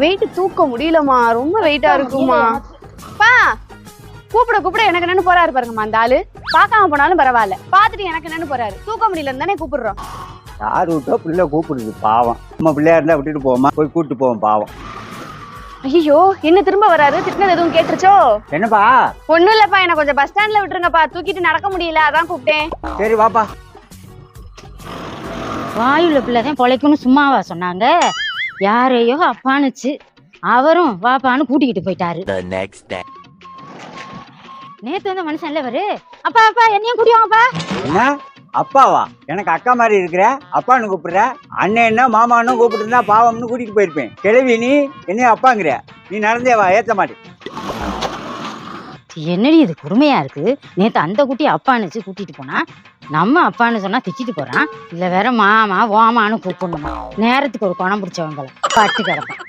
Wait தூக்க முடியலம்மா, ரொம்ப வெயிட்டா இருக்குமா. பா கூப்பிட கூப்பிட எனக்கு என்னன்னு போறாரு பாருங்கம்மா அந்த ஆளு. பார்க்காம போனாலும் பரவாயில்ல, பார்த்துட்டு எனக்கு என்னன்னு போறாரு. தூக்க முடியலன்னு தானே கூப்பிடுறோம். யார் விட்டோ பிள்ளை கூப்பிடுது பாவம். நம்ம பிள்ளையா இருந்தா விட்டுட்டு போவோமா, போய் கூப்பிட்டு போவோம் பாவம். ஐயோ என்ன திரும்ப வராரு, திட்டினது எதுவும் கேட்டுருச்சோ? என்னப்பா? ஒண்ணும் இல்லப்பா, என்ன கொஞ்சம் பஸ் ஸ்டாண்ட்ல விட்டுருங்கப்பா, தூக்கிட்டு நடக்க முடியல, அதான் கூப்பிட்டேன். சரி வாப்பா. வாயுல பிள்ளைதான் பொழைக்கணும் சும்மாவா சொன்னாங்க? யாரையோ அப்பானுச்சு, அவரும் வாப்பான்னு கூட்டிக்கிட்டு போயிட்டாரு. நேத்து வந்த மனுஷன் இல்ல அவரு. அப்பா அப்பா என்னையும் கூட்டிவாங்கப்பா. என்ன அப்பாவா? எனக்கு அக்கா மாதிரி இருக்கிற, அப்பான்னு கூப்பிடுற. அண்ணன் என்ன மாமான்னு கூப்பிட்டு இருந்தா பாவம்னு கூட்டிட்டு போயிருப்பேன். கிழவி நீ என்னைய அப்பாங்கிற, நீ நடந்தே வா, ஏத்த மாட்டேன். என்னடி இது கொடுமையா இருக்கு? நேத்து அந்த குட்டி அப்பானுச்சு கூட்டிட்டு போனா, நம்ம அப்பான்னு சொன்னா திச்சிட்டு போறான். இல்ல வேற மாமா ஓமான்னு கூப்பிடணுமா? நேரத்துக்கு ஒரு குணம் பிடிச்சவங்களை பட்டு கிடப்பான்.